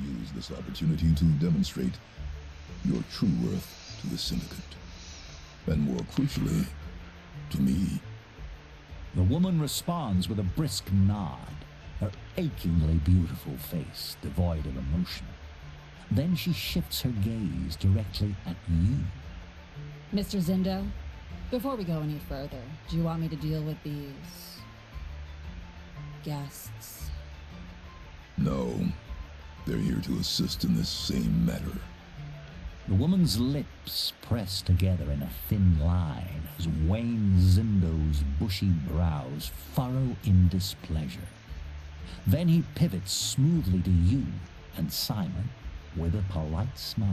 Use this opportunity to demonstrate your true worth to the Syndicate. And more crucially, to me. The woman responds with a brisk nod, her achingly beautiful face devoid of emotion. Then she shifts her gaze directly at you. Mr. Zindo, before we go any further, do you want me to deal with these guests? No, they're here to assist in this same matter. The woman's lips press together in a thin line as Wayne Zindo's bushy brows furrow in displeasure. Then he pivots smoothly to you and Simon with a polite smile.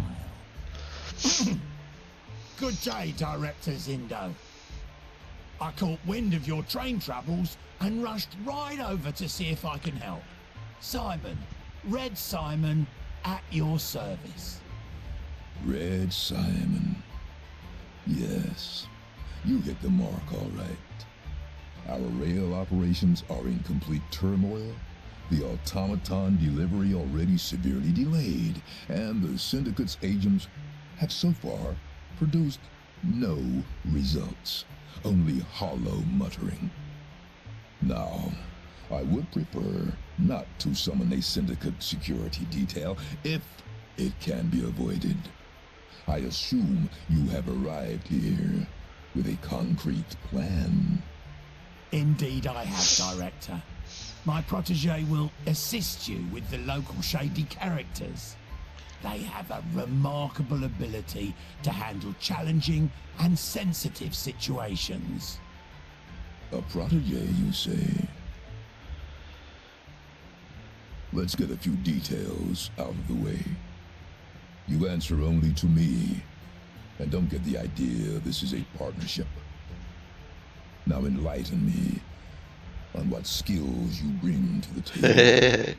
Good day, Director Zindo. I caught wind of your train troubles and rushed right over to see if I can help. Simon, Red Simon, at your service. Red Simon. Yes, you hit the mark all right. Our rail operations are in complete turmoil, the automaton delivery already severely delayed, and the Syndicate's agents have so far produced no results, only hollow muttering. Now, I would prefer not to summon a Syndicate security detail if it can be avoided. I assume you have arrived here with a concrete plan. Indeed I have, Director. My protege will assist you with the local shady characters. They have a remarkable ability to handle challenging and sensitive situations. A protege, you say? Let's get a few details out of the way. You answer only to me, and don't get the idea this is a partnership. Now enlighten me on what skills you bring to the table.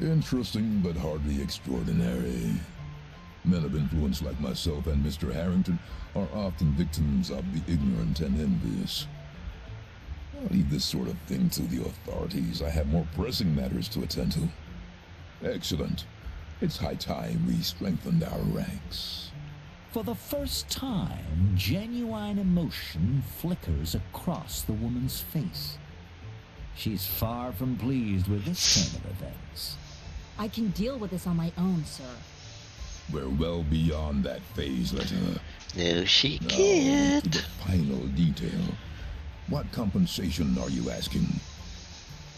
Interesting, but hardly extraordinary. Men of influence like myself and Mr. Harrington are often victims of the ignorant and envious. I'll leave this sort of thing to the authorities. I have more pressing matters to attend to. Excellent. It's high time we strengthened our ranks. For the first time, genuine emotion flickers across the woman's face. She's far from pleased with this turn of events. I can deal with this on my own, sir. We're well beyond that phase, Letta. No, she Now, can't. to the final detail. What compensation are you asking?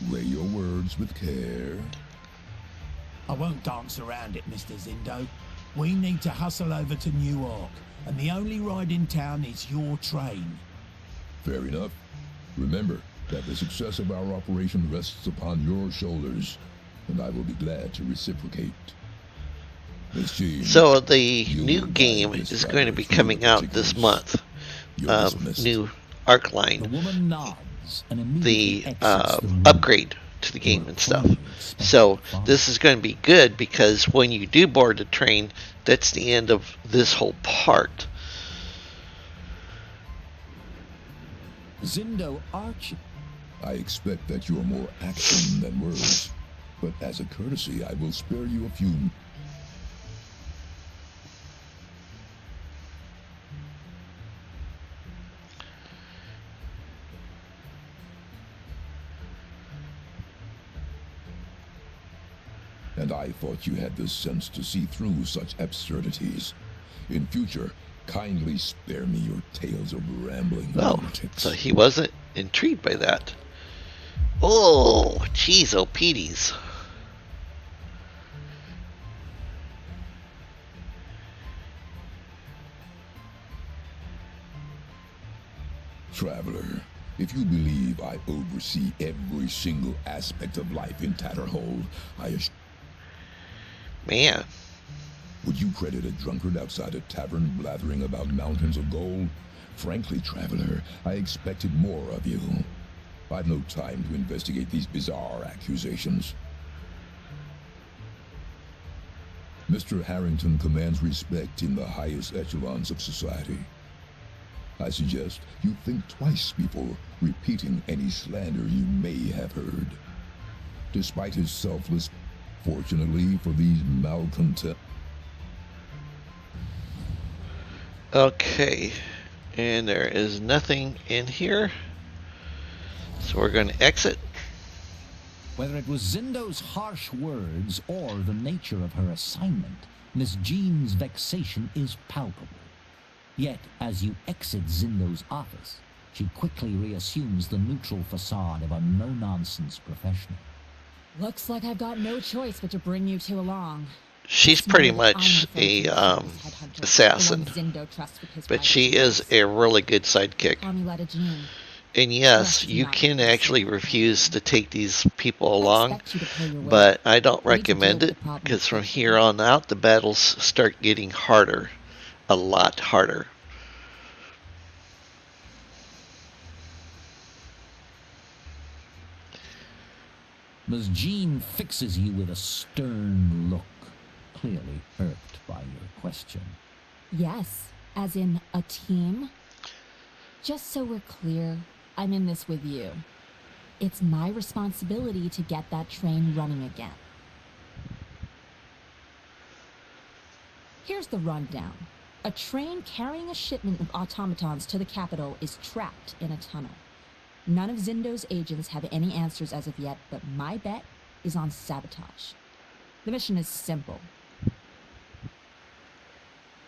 Weigh your words with care. I won't dance around it, Mr. Zindo. We need to hustle over to Newark, and the only ride in town is your train. Fair enough. Remember that the success of our operation rests upon your shoulders, and I will be glad to reciprocate. Miss Jean, So the you new will game guide this is going to be through coming the out this particulars. month. You're dismissed. New Arc The Line, woman nods and the immediately exits the room. upgrade to the game and stuff. So this is going to be good because when you do board the train, that's the end of this whole part. Zindo Archie. I expect that you are more action than words, but as a courtesy, I will spare you a few. And I thought you had the sense to see through such absurdities. In future, kindly spare me your tales of rambling Oh, lunatics. so he wasn't intrigued by that. Oh, jeez, oh, Petey's. Traveler, if you believe I oversee every single aspect of life in Tatterhold, Man, would you credit a drunkard outside a tavern blathering about mountains of gold? Frankly, Traveler, I expected more of you. I've no time to investigate these bizarre accusations. Mr. Harrington commands respect in the highest echelons of society. I suggest you think twice before repeating any slander you may have heard. Despite his selfless, fortunately for these malcontent... Okay, and there is nothing in here, so we're going to exit. Whether it was Zindo's harsh words or the nature of her assignment, Miss Jean's vexation is palpable. Yet, as you exit Zindo's office, she quickly reassumes the neutral facade of a no-nonsense professional. Looks like I've got no choice but to bring you two along. She's pretty much a assassin, but she is a really good sidekick. And yes, you can actually refuse to take these people along, but I don't recommend it, because from here on out the battles start getting harder, a lot harder. Miss Jean fixes you with a stern look, clearly irked by your question. Yes, as in a team. Just so we're clear, I'm in this with you. It's my responsibility to get that train running again. Here's the rundown. A train carrying a shipment of automatons to the capital is trapped in a tunnel. None of Zindo's agents have any answers as of yet, but my bet is on sabotage. The mission is simple.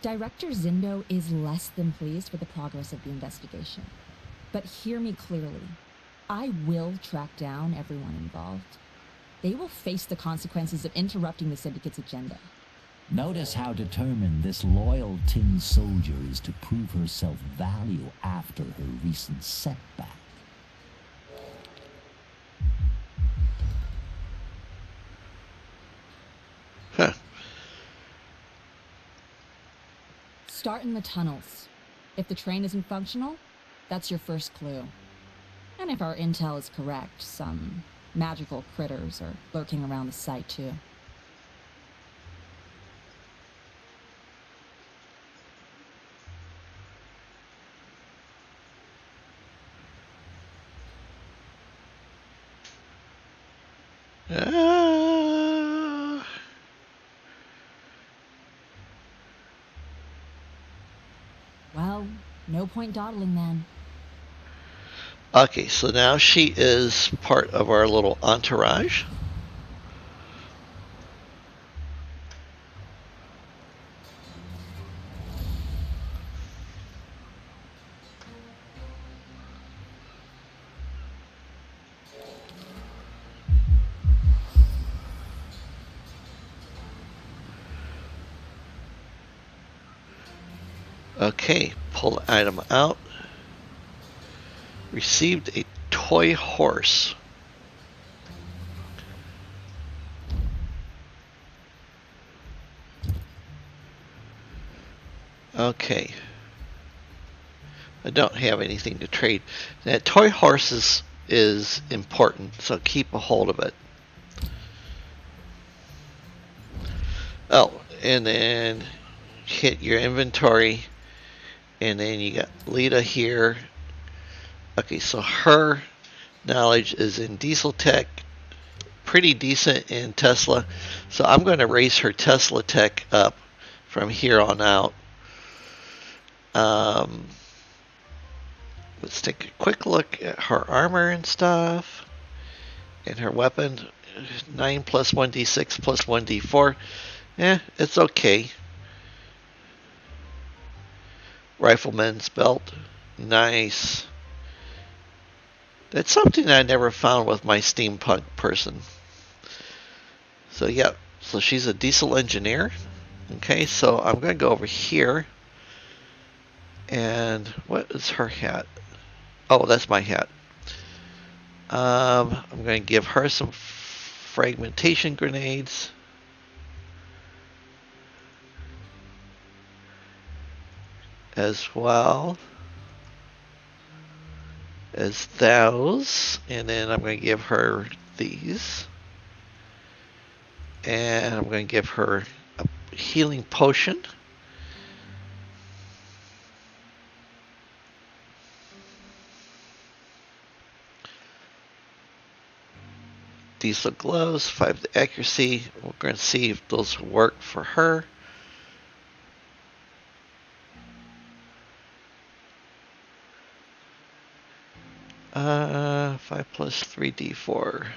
Director Zindo is less than pleased with the progress of the investigation. But hear me clearly. I will track down everyone involved. They will face the consequences of interrupting the Syndicate's agenda. Notice how determined this loyal tin soldier is to prove herself value after her recent setback. Huh. Start in the tunnels. If the train isn't functional, that's your first clue. And if our intel is correct, some magical critters are lurking around the site too. Well, no point dawdling then. Okay, so now she is part of our little entourage. Okay, pull the item out. Received a toy horse. Okay. I don't have anything to trade. That toy horse is important, so keep a hold of it. Oh, and then hit your inventory, and then you got Lita here. Okay, so her knowledge is in diesel tech, pretty decent in Tesla. So I'm going to raise her Tesla tech up from here on out. Let's take a quick look at her armor and stuff. And her weapon, 9 plus 1d6 plus 1d4. Yeah, it's okay. Rifleman's belt, nice. That's something I never found with my steampunk person. So yeah, so she's a diesel engineer. Okay, so I'm going to go over here. And what is her hat? Oh, that's my hat. I'm going to give her some fragmentation grenades. As well as those, and then I'm going to give her these, and I'm going to give her healing potion. Diesel gloves, 5 to accuracy. We're going to see if those work for her. Uh, 5 plus 3d4.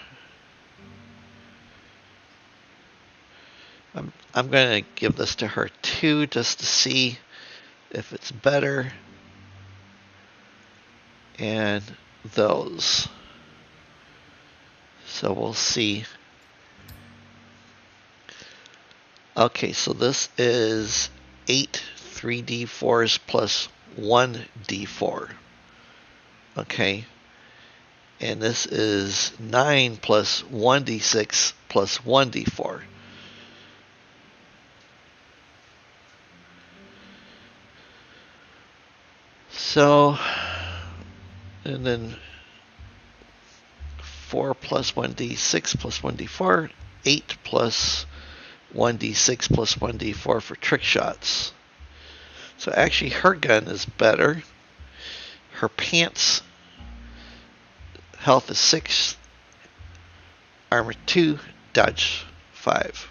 I'm going to give this to her too, just to see if it's better. And those. So we'll see. Okay, so this is 8 3d4s plus 1d4. Okay. And this is 9 plus 1d6 plus 1d4. So, and then 4 plus 1d6 plus 1d4, 8 plus 1d6 plus 1d4 for trick shots. So actually her gun is better. Her pants health is 6, armor 2, dodge 5.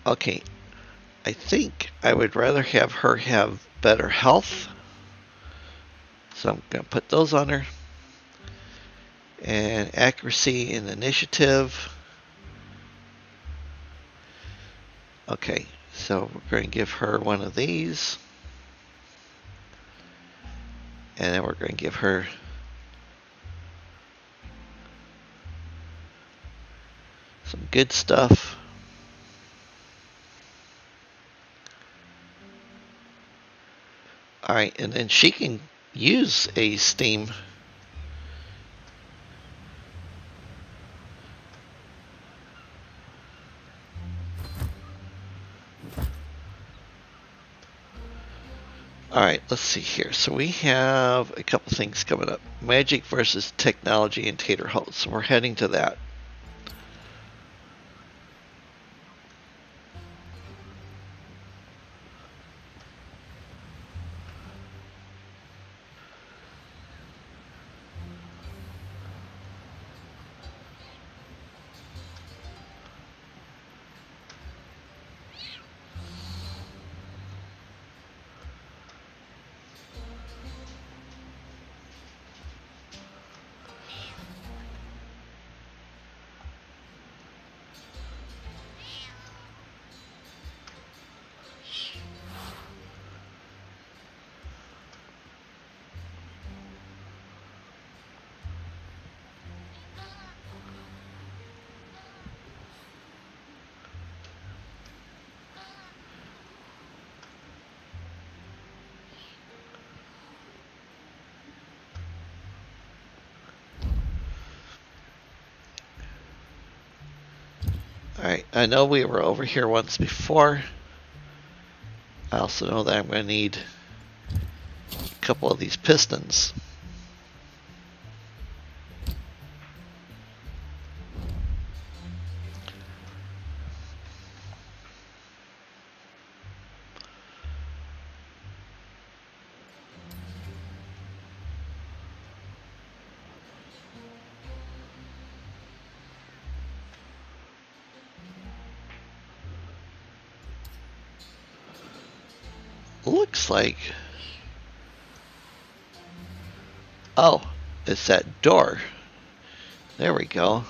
Okay, I think I would rather have her have better health. So I'm going to put those on her. And accuracy and initiative. Okay, so we're going to give her one of these. And then we're going to give her some good stuff. Alright, and then she can use a steam. Alright, let's see here. So we have a couple things coming up. Magic versus technology in Taterholt. So we're heading to that. Alright, I know we were over here once before. I also know that I'm going to need a couple of these pistons. Looks like... Oh, it's that door. There we go.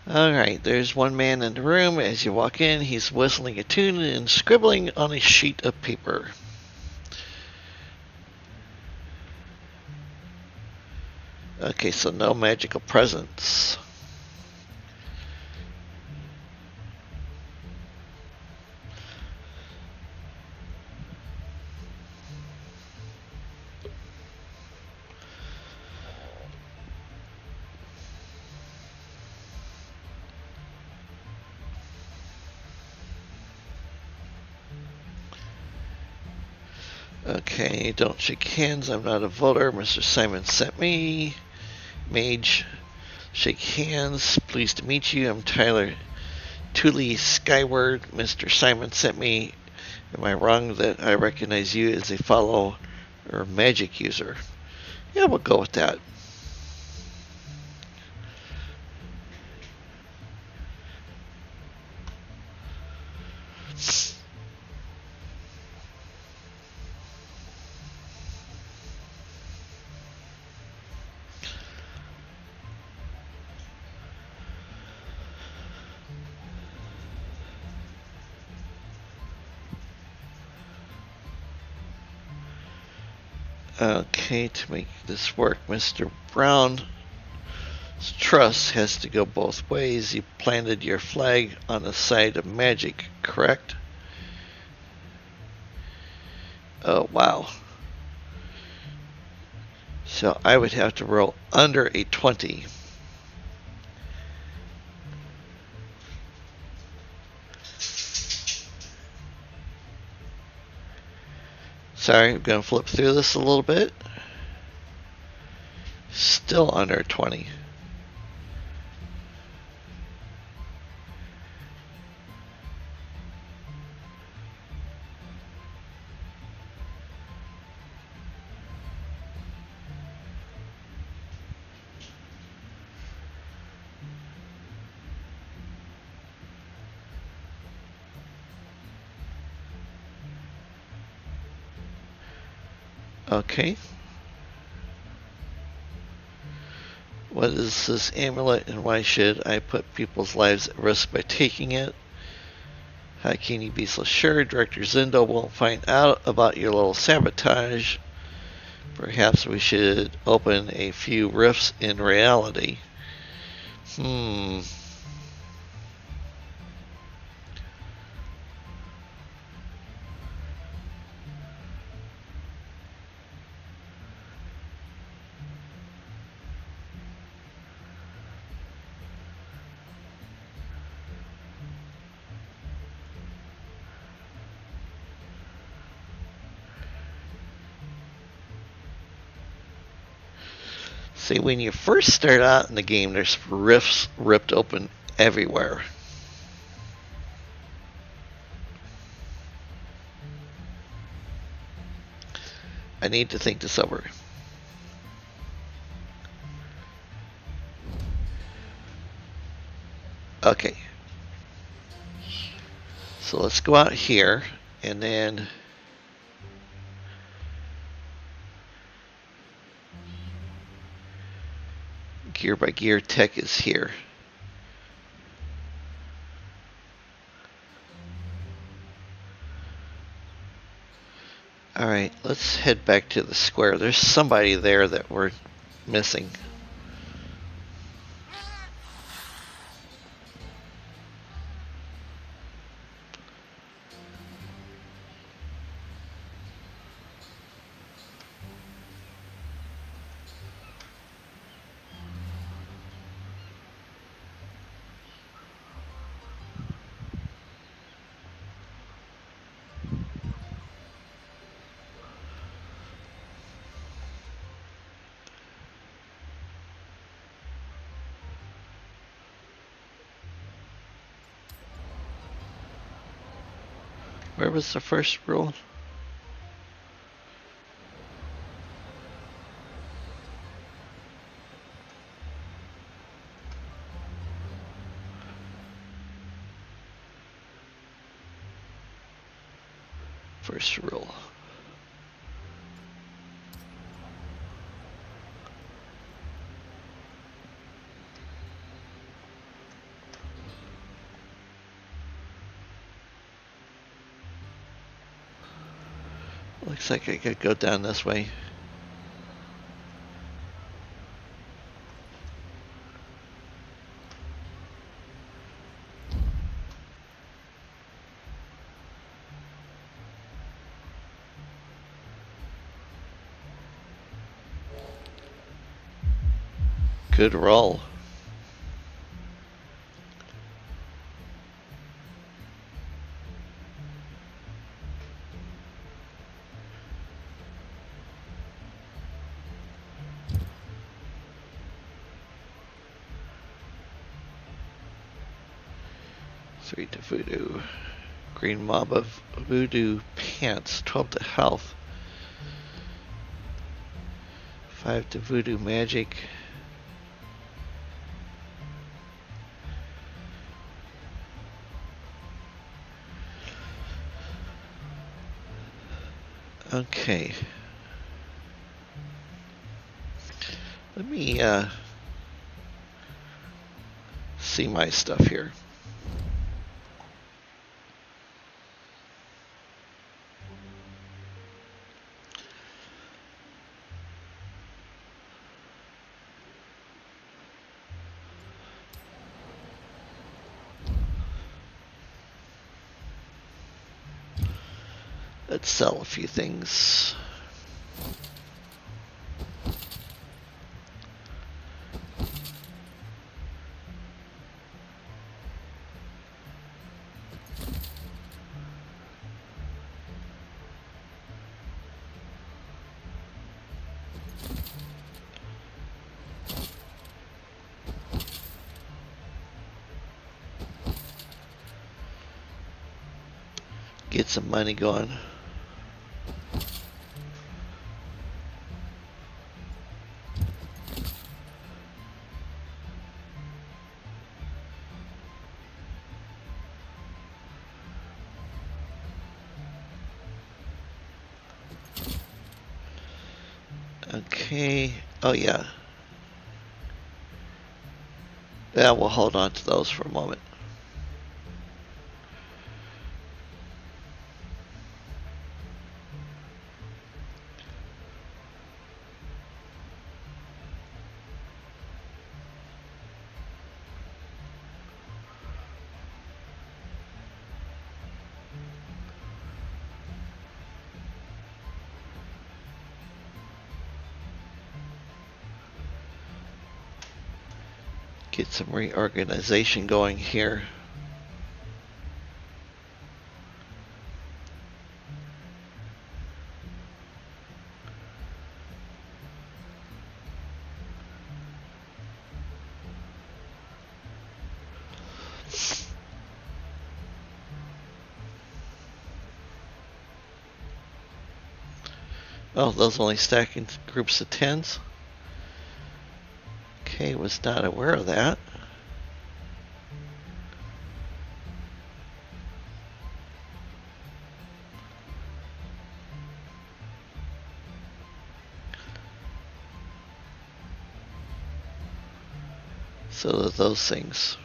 Alright, there's one man in the room. As you walk in, he's whistling a tune and scribbling on a sheet of paper. Okay, so no magical presence. Okay, don't shake hands. I'm not a voter. Mr. Simon sent me. Mage. Shake hands. Pleased to meet you. I'm Tyler Thule Skyward. Mr. Simon sent me. Am I wrong that I recognize you as a follower or magic user? Yeah, we'll go with that. Okay, to make this work, Mr. Brown's trust has to go both ways. You planted your flag on the side of magic, correct? Oh, wow. So I would have to roll under a 20. Sorry, I'm going to flip through this a little bit. Still under 20. Okay. What is this amulet and why should I put people's lives at risk by taking it? How can you be so sure Director Zendo won't find out about your little sabotage? Perhaps we should open a few rifts in reality. See, when you first start out in the game, there's rifts ripped open everywhere. I need to think this over. Okay. So let's go out here and then gear by gear tech is here. Alright, let's head back to the square. There's somebody there that we're missing. Where was the first rule? First rule. Looks like I could go down this way. Good roll. 3 to voodoo. Green Mamba voodoo pants, 12 to health. 5 to voodoo magic. Okay. Let me see my stuff here. Let's sell a few things. Get some money going. Okay. Oh, yeah. Yeah, we'll hold on to those for a moment. Get some reorganization going here. Oh, those only stack in groups of 10s. Okay, was not aware of that. So those things.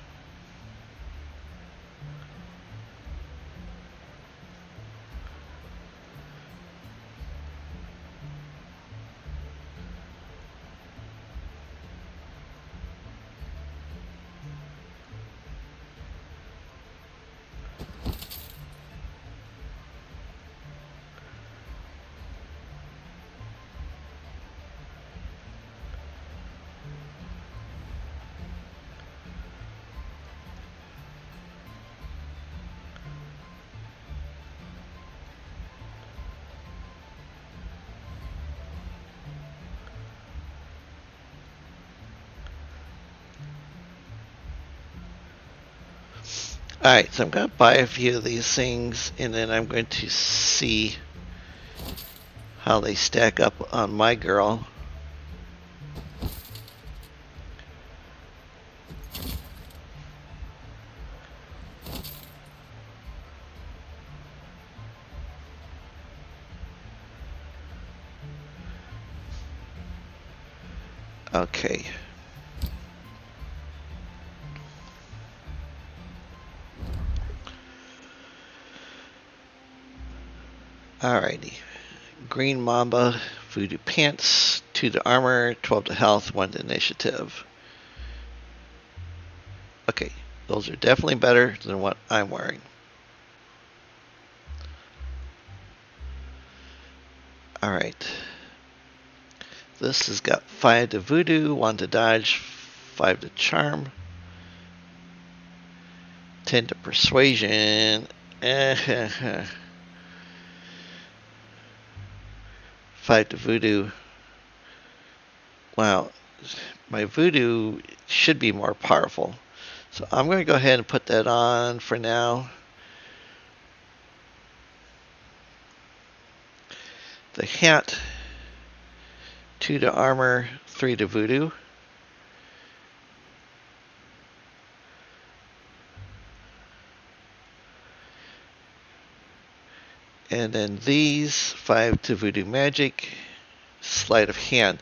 Alright, so I'm going to buy a few of these things, and then I'm going to see how they stack up on my girl. Okay. Alrighty. Green Mamba, Voodoo Pants, 2 to armor, 12 to health, 1 to initiative. Okay, those are definitely better than what I'm wearing. Alright. This has got 5 to Voodoo, 1 to dodge, 5 to charm, 10 to persuasion. 5 to voodoo. Wow, my voodoo should be more powerful. So I'm going to go ahead and put that on for now. The hat, 2 to armor, 3 to voodoo. And then these, 5 to voodoo magic, sleight of hand.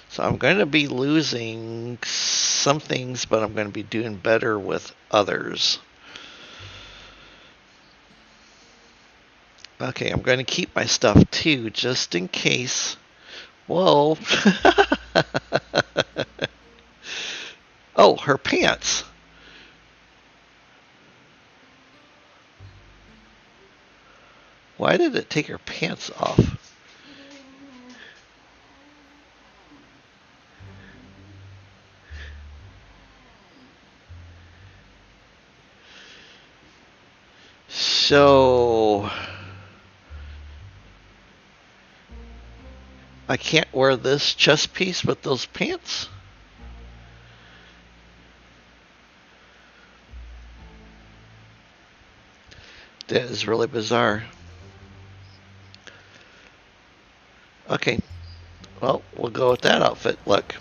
So I'm going to be losing some things, but I'm going to be doing better with others. Okay, I'm going to keep my stuff too, just in case. Whoa. Oh, her pants. Why did it take her pants off? So I can't wear this chest piece with those pants? That is really bizarre. Okay, well, we'll go with that outfit. Look.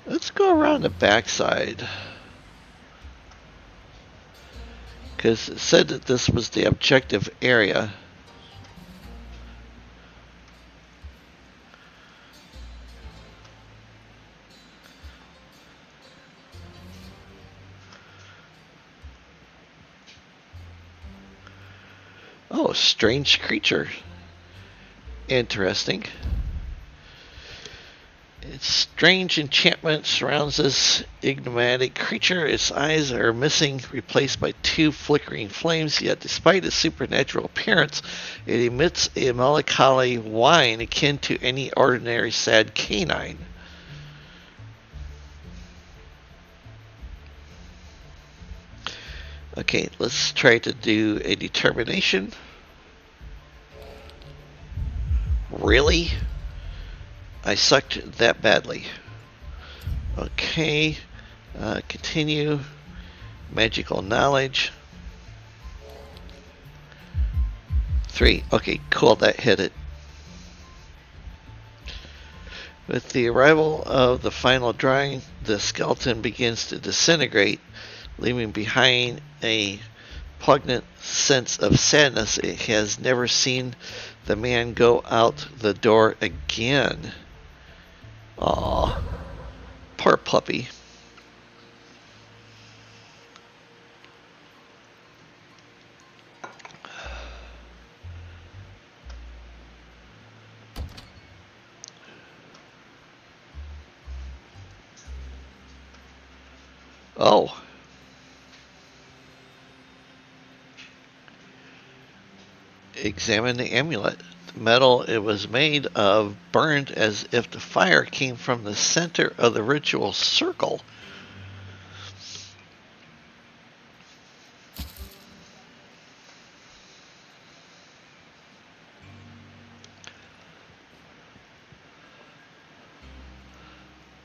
Let's go around the backside. Because it said that this was the objective area. Oh, strange creature. Interesting. Its strange enchantment surrounds this enigmatic creature. Its eyes are missing, replaced by 2 flickering flames, yet despite its supernatural appearance, it emits a melancholy whine akin to any ordinary sad canine. Okay, let's try to do a determination. Really? I sucked that badly. Okay, continue. Magical knowledge. 3. Okay, cool, that hit it. With the arrival of the final drawing, the skeleton begins to disintegrate, leaving behind a poignant sense of sadness. It has never seen the man go out the door again. Aw, poor puppy. Oh. Examine the amulet. The metal it was made of burned as if the fire came from the center of the ritual circle.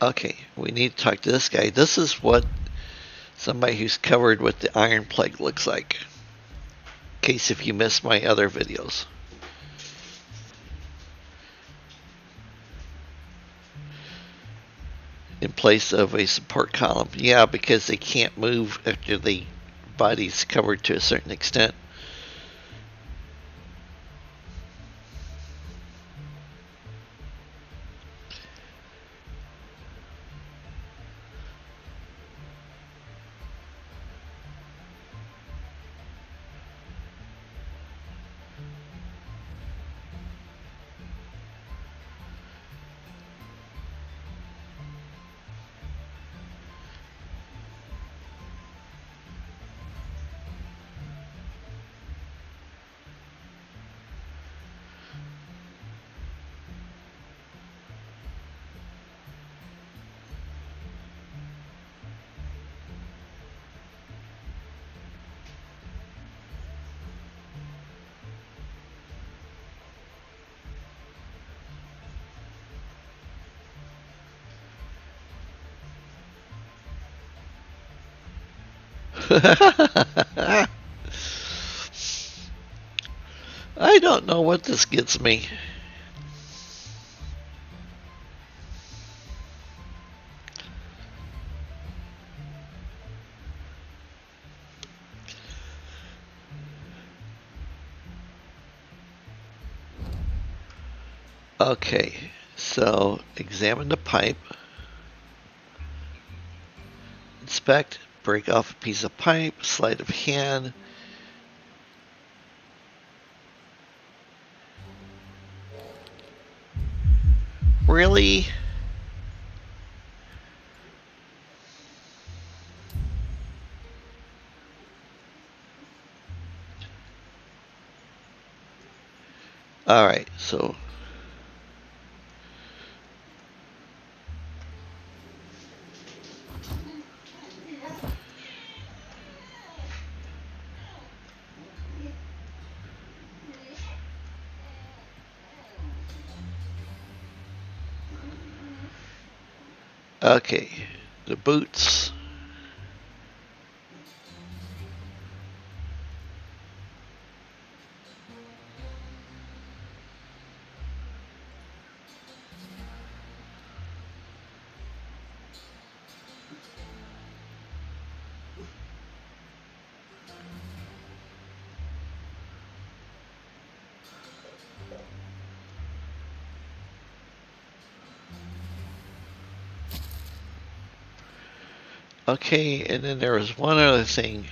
Okay, we need to talk to this guy. This is what somebody who's covered with the iron plague looks like. In case if you missed my other videos. In place of a support column. Yeah, because they can't move after the body's covered to a certain extent. I don't know what this gets me. Okay, so examine the pipe. Inspect, break off a piece of pipe, sleight of hand. Really? All right, so okay, the boots. Okay, and then there was one other thing.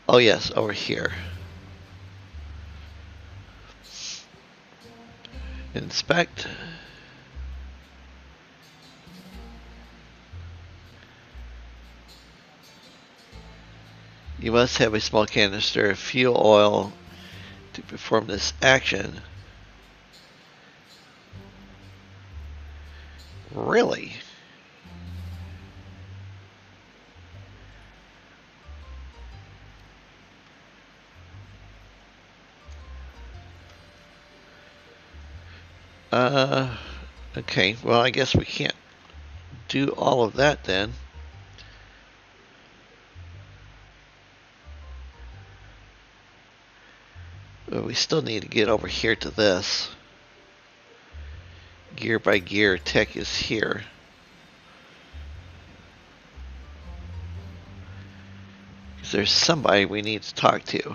Oh yes, over here. Inspect. You must have a small canister of fuel oil to perform this action. Really? Okay, well, I guess we can't do all of that then. But we still need to get over here to this. Gear by gear, tech is here. Because there's somebody we need to talk to.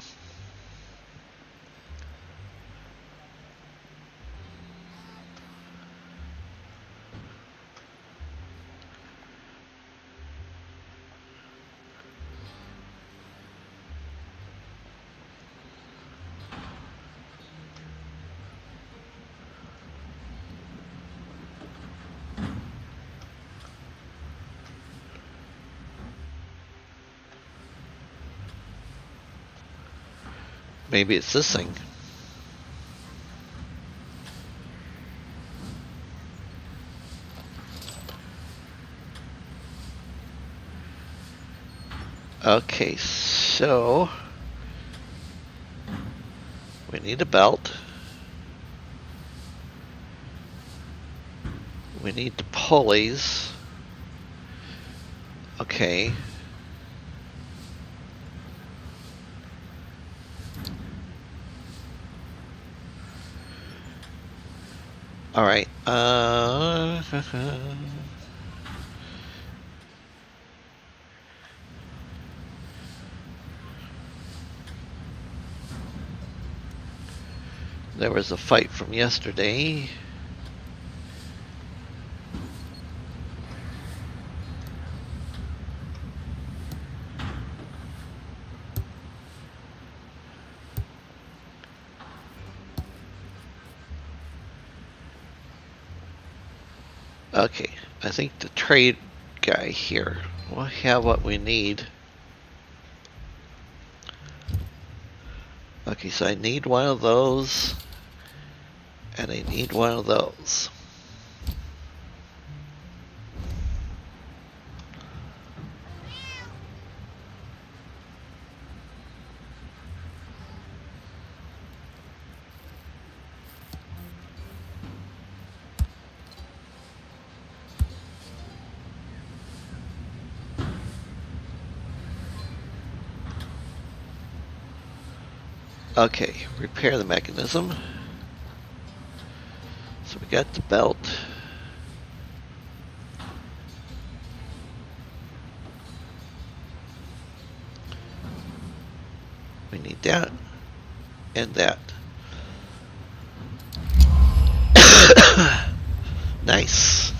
Maybe it's this thing. Okay, so we need a belt. We need the pulleys. Okay. All right. There was a fight from yesterday. Okay, I think the trade guy here will have what we need. Okay, so I need one of those, and I need one of those. Okay, repair the mechanism. So we got the belt. We need that and that. Nice.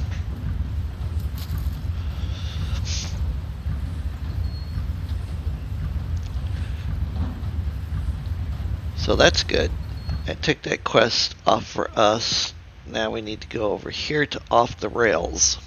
So that's good. I took that quest off for us. Now we need to go over here to Off the Rails.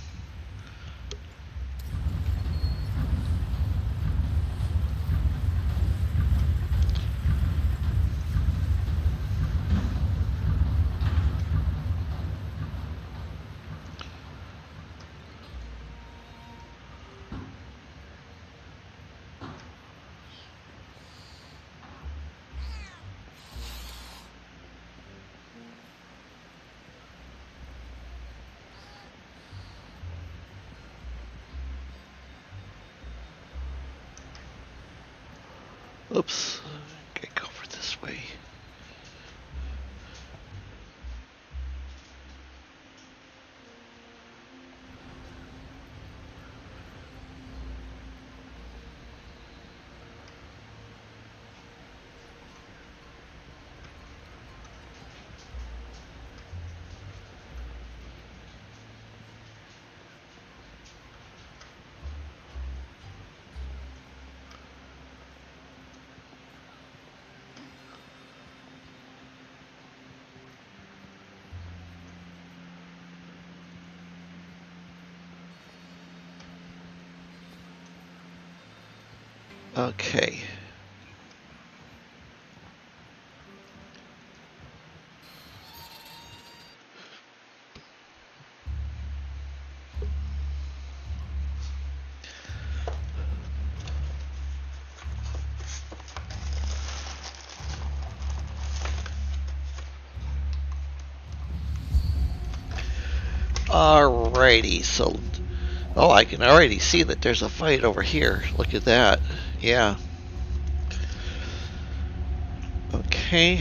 Oops, gotta go over this way. Okay. Alrighty, so oh, I can already see that there's a fight over here. Look at that. Yeah. Okay.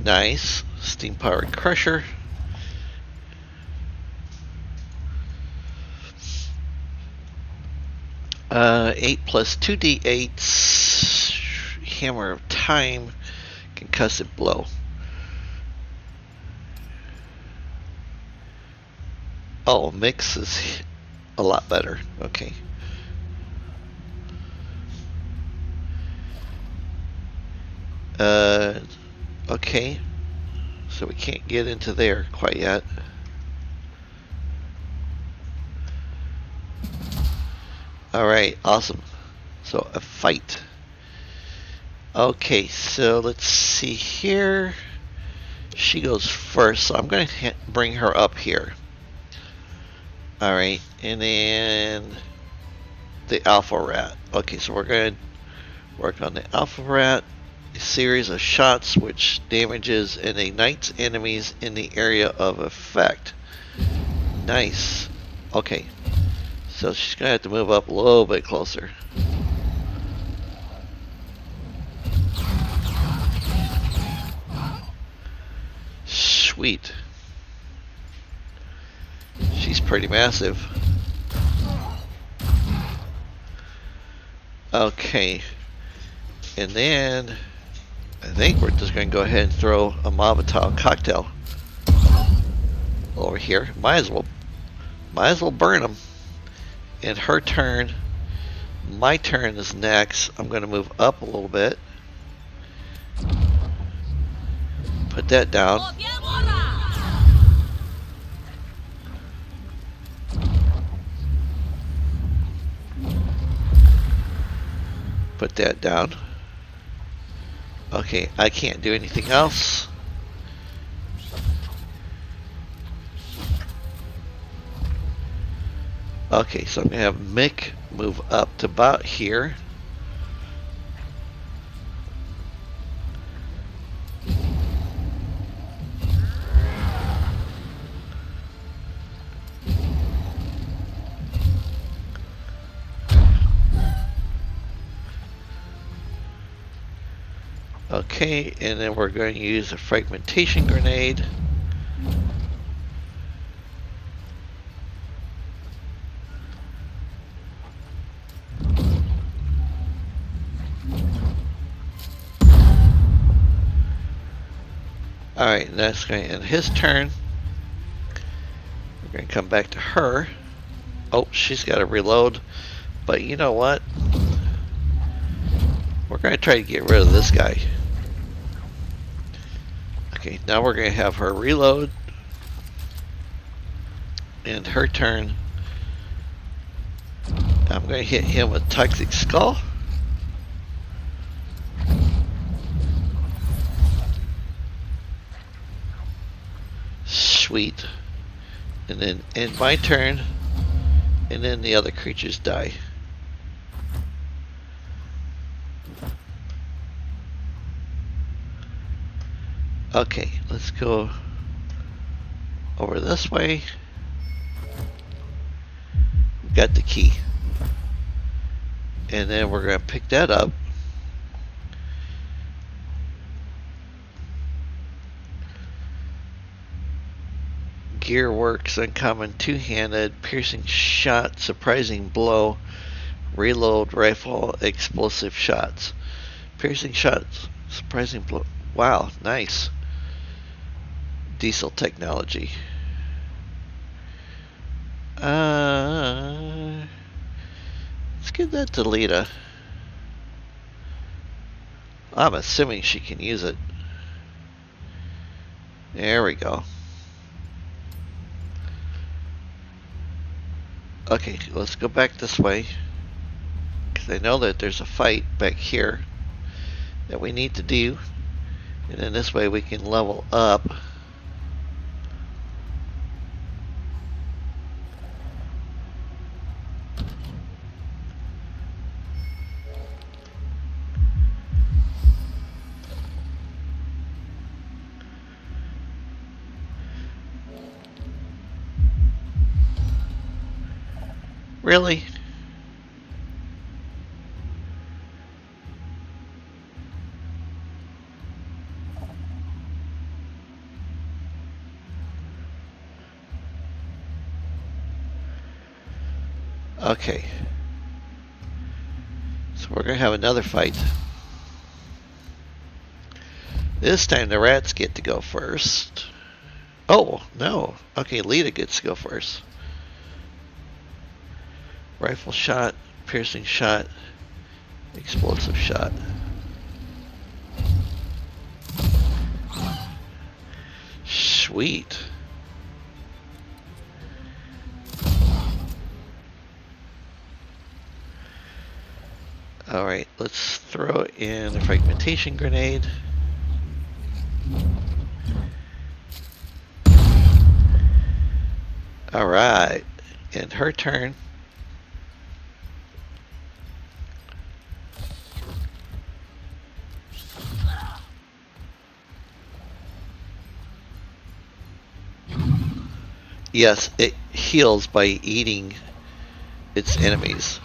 Nice. Steam powered crusher. Uh, 8 plus 2d8 hammer of time. Concussive blow. Oh, mix is a lot better. Okay. Okay. So we can't get into there quite yet. Alright, awesome. So a fight. Okay, so let's see here. She goes first, so I'm going to bring her up here. Alright, and then the Alpha Rat. Okay, so we're going to work on the Alpha Rat. A series of shots which damages and ignites enemies in the area of effect. Nice. Okay, so she's going to have to move up a little bit closer. Sweet. She's pretty massive. Okay. And then I think we're just going to go ahead and throw a Molotov cocktail over here. Might as well burn them. And her turn. My turn is next. I'm going to move up a little bit. Put that down. Put that down. Okay, I can't do anything else. Okay, so I'm going to have Mick move up to about here. Okay, and then we're going to use a fragmentation grenade. Alright, that's going to end his turn. We're going to come back to her. Oh, she's got to reload. But you know what? We're going to try to get rid of this guy. Okay, now we're going to have her reload. And her turn. I'm going to hit him with Toxic Skull. Sweet. And then end my turn. And then the other creatures die. Okay, let's go over this way. We've got the key. And then we're going to pick that up. Gearworks, uncommon two-handed, piercing shot, surprising blow, reload rifle, explosive shots. Piercing shots, surprising blow. Wow, nice. Diesel technology. Let's give that to Lita. I'm assuming she can use it. There we go. Okay, let's go back this way. Because I know that there's a fight back here that we need to do. And then this way we can level up. Really? Okay. So we're going to have another fight. This time the rats get to go first. Oh, no. Okay, Lita gets to go first. Rifle shot, piercing shot, explosive shot. Sweet. Alright, let's throw in a fragmentation grenade. Alright, and her turn. Yes, it heals by eating its enemies.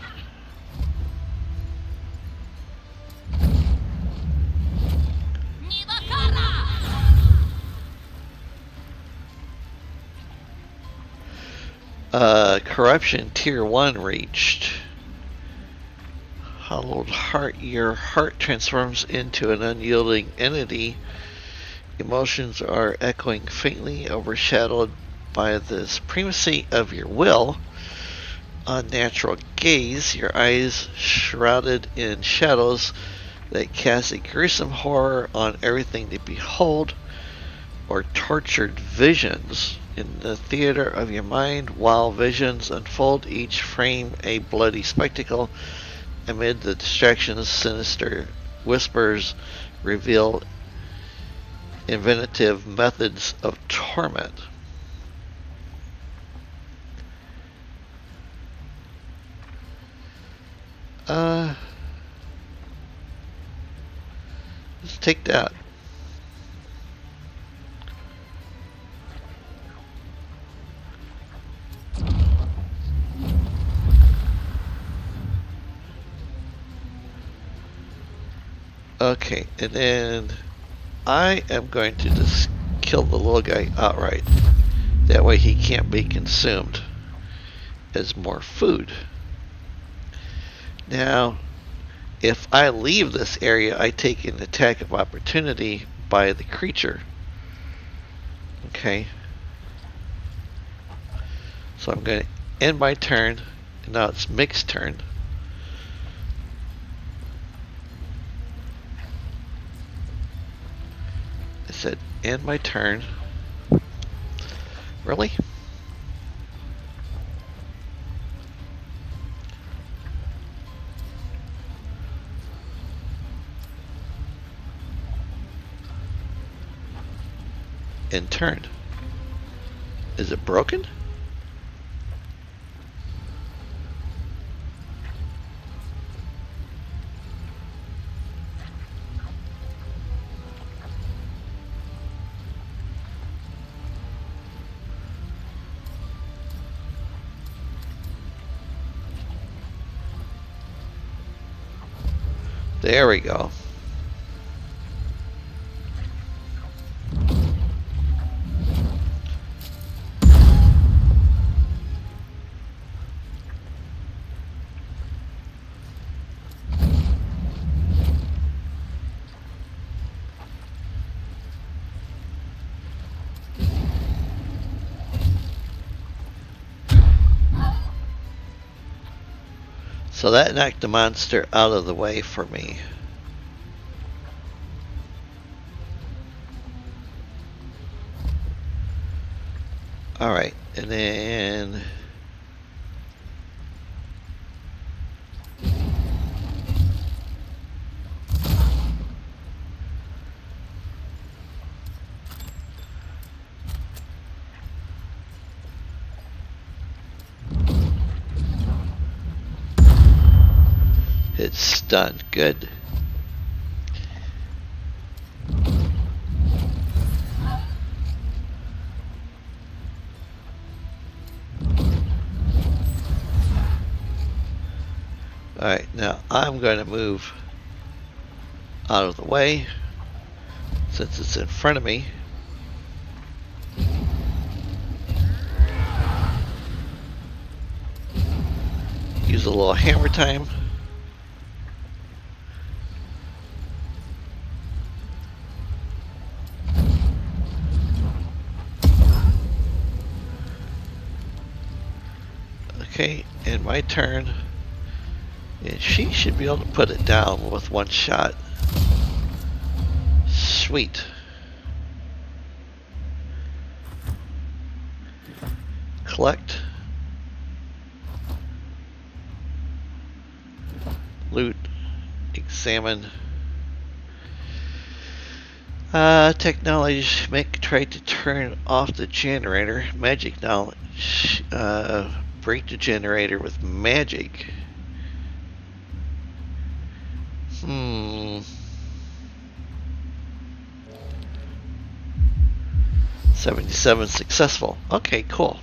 Corruption Tier 1 reached. Hollowed heart. Your heart transforms into an unyielding entity. Emotions are echoing faintly, overshadowed by the supremacy of your will. Unnatural gaze, your eyes shrouded in shadows that cast a gruesome horror on everything they behold, or tortured visions in the theater of your mind, while visions unfold, each frame a bloody spectacle. Amid the distractions, sinister whispers reveal inventive methods of torment. Let's take that. Okay, and then I am going to just kill the little guy outright. That way he can't be consumed as more food. Now, if I leave this area, I take an attack of opportunity by the creature. Okay. So I'm going to end my turn. And now it's Mick's turn. I said end my turn. Really? And turn. Is it broken? There we go. So that knocked the monster out of the way for me. Alright, and then it's stunned. Good. Alright, now I'm going to move out of the way since it's in front of me. Use a little hammer time. Okay, and my turn. And she should be able to put it down with one shot. Sweet. Collect. Loot. Examine. Technology. Mick tried to turn off the generator. Magic knowledge. Break the generator with magic. 77 successful. Okay, cool.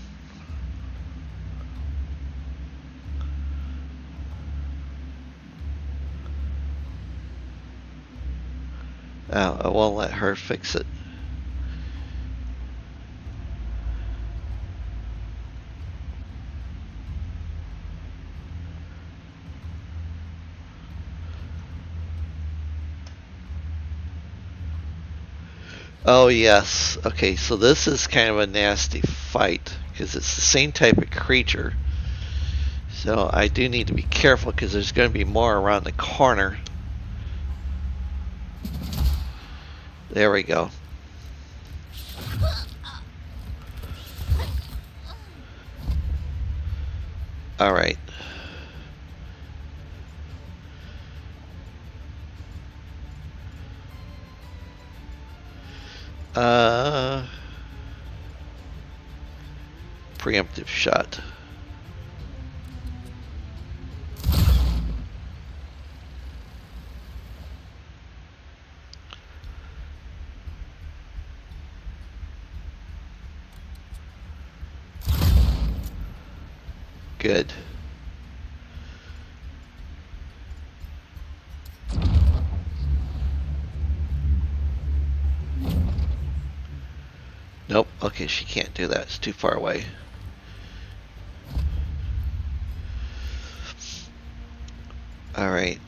I won't let her fix it. Oh yes. Okay, so this is kind of a nasty fight because it's the same type of creature. So I do need to be careful because there's going to be more around the corner. There we go. All right. Preemptive shot. Good. Nope. Okay, she can't do that. It's too far away. All right.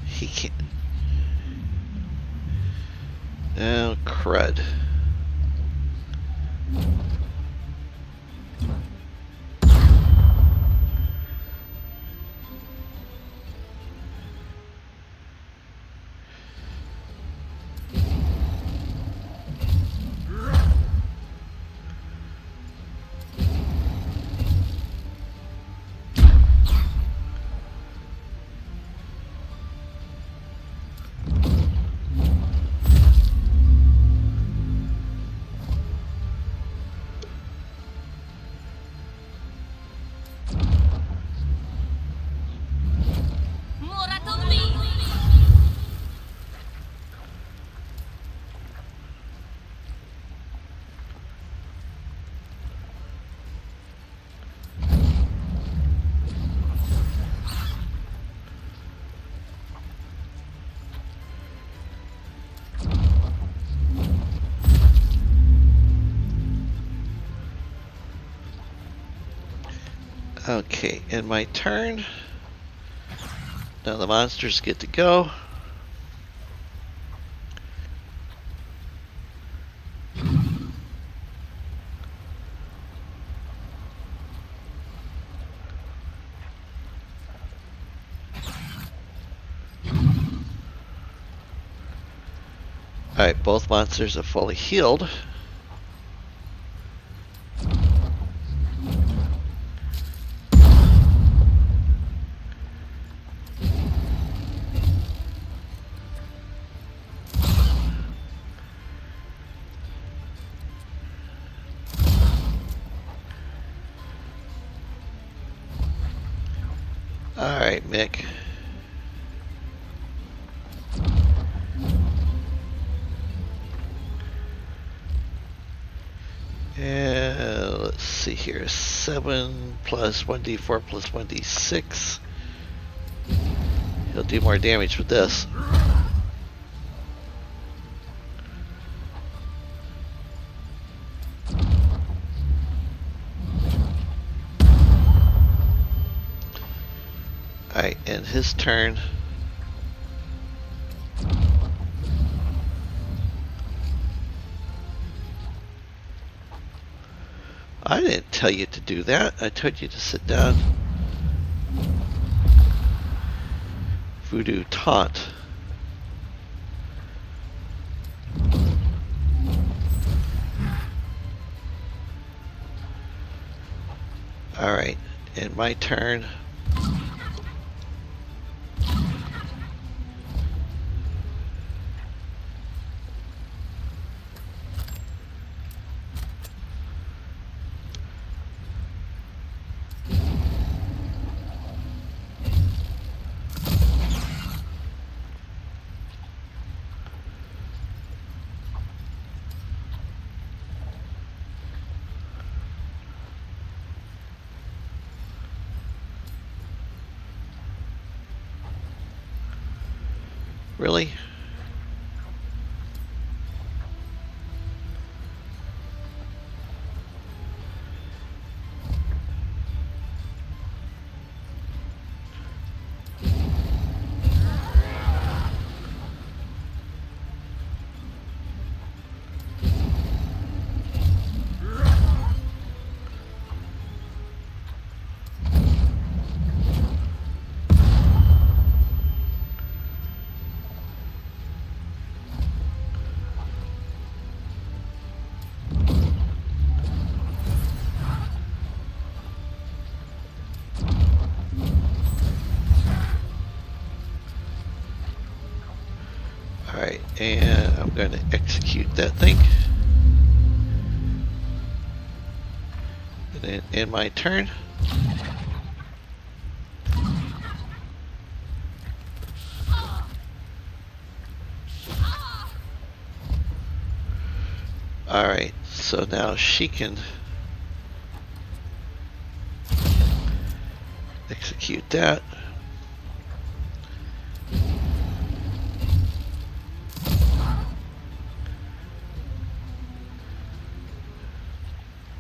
He can't. Oh, crud. Okay, in my turn. Now the monsters get to go. Alright, both monsters are fully healed. Alright, Mick. And let's see here. 7 plus 1d4 plus 1d6. He'll do more damage with this. Alright, and his turn. I didn't tell you to do that. I told you to sit down. Voodoo Taunt. Alright, in my turn. Really? Alright, and I'm going to execute that thing. And then in my turn. Alright, so now she can execute that.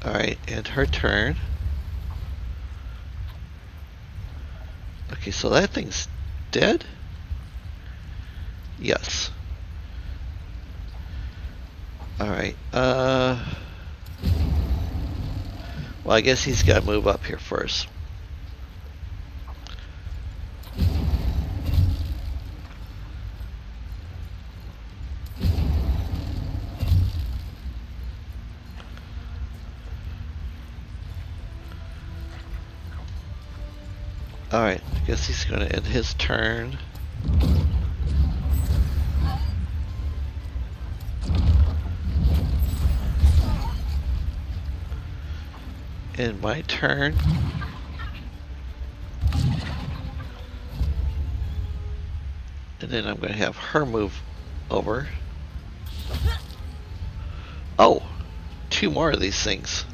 Alright, and her turn. Okay, so that thing's dead? Yes. Alright, well, I guess he's got to move up here first. Alright, I guess he's going to end his turn. End my turn. And then I'm going to have her move over. Oh, 2 more of these things.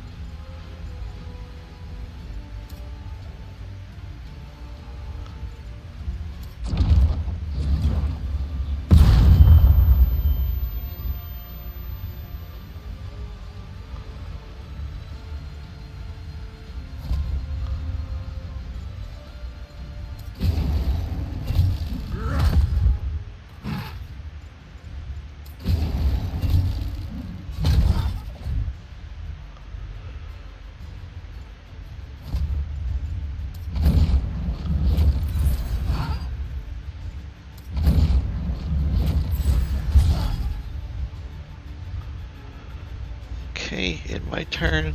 Okay, in my turn.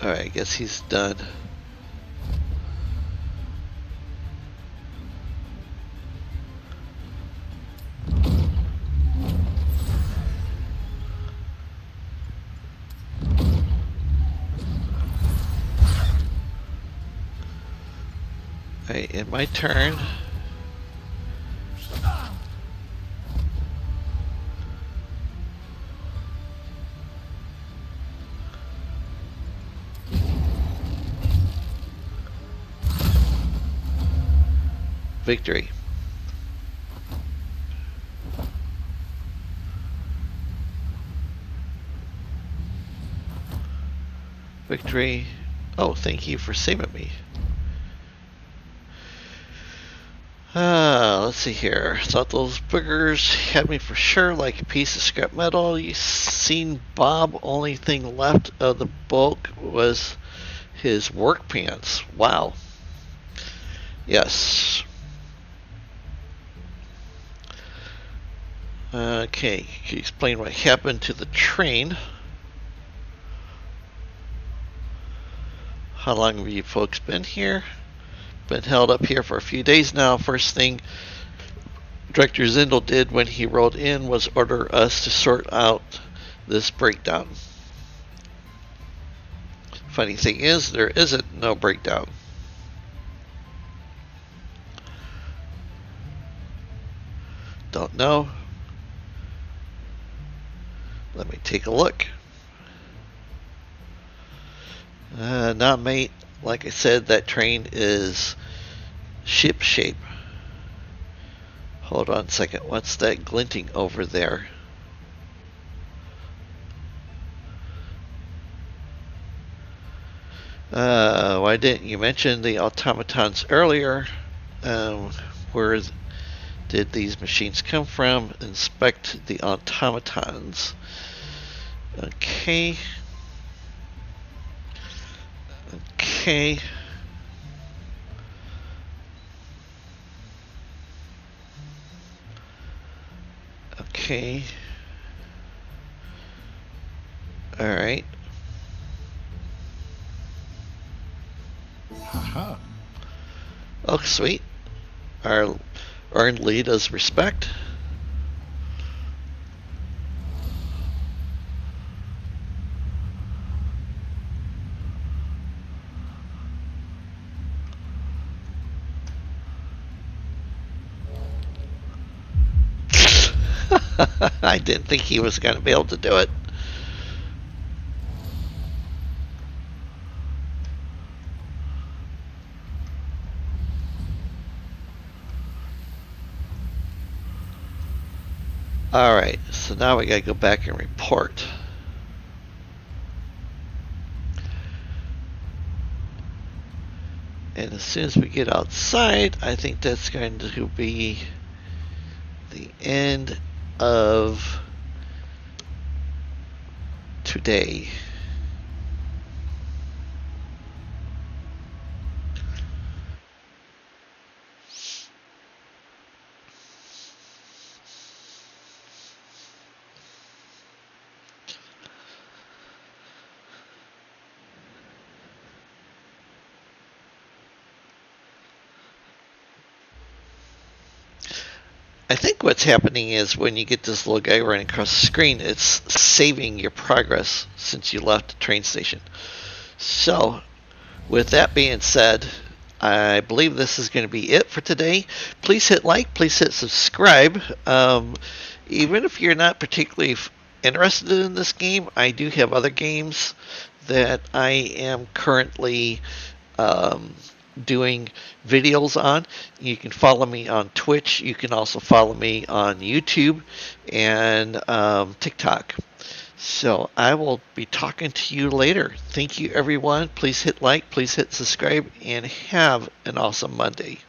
Alright, I guess he's done. Alright, in my turn. Victory. Victory. Oh, thank you for saving me. Let's see here. Thought those boogers had me for sure, like a piece of scrap metal. You seen Bob? Only thing left of the bulk was his work pants. Wow. Yes. Okay, can you explain what happened to the train? How long have you folks been here? Been held up here for a few days now. First thing Director Zindel did when he rode in was order us to sort out this breakdown. Funny thing is, there isn't no breakdown. Don't know. Let me take a look. Not mate. Like I said, that train is ship shape. Hold on a second. What's that glinting over there? Why didn't you mention the automatons earlier? Where did these machines come from? Inspect the automatons. Okay. Okay. Okay. All right. Oh, sweet. Our earned lead is respect. I didn't think he was going to be able to do it. Alright, so now we gotta go back and report. And as soon as we get outside, I think that's going to be the end of today. I think what's happening is when you get this little guy running across the screen, it's saving your progress since you left the train station. So, with that being said, I believe this is going to be it for today. Please hit like, please hit subscribe. Even if you're not particularly interested in this game, I do have other games that I am currently doing videos on. You can follow me on Twitch. You can also follow me on YouTube and TikTok. So I will be talking to you later. Thank you, everyone. Please hit like, please hit subscribe, and have an awesome Monday.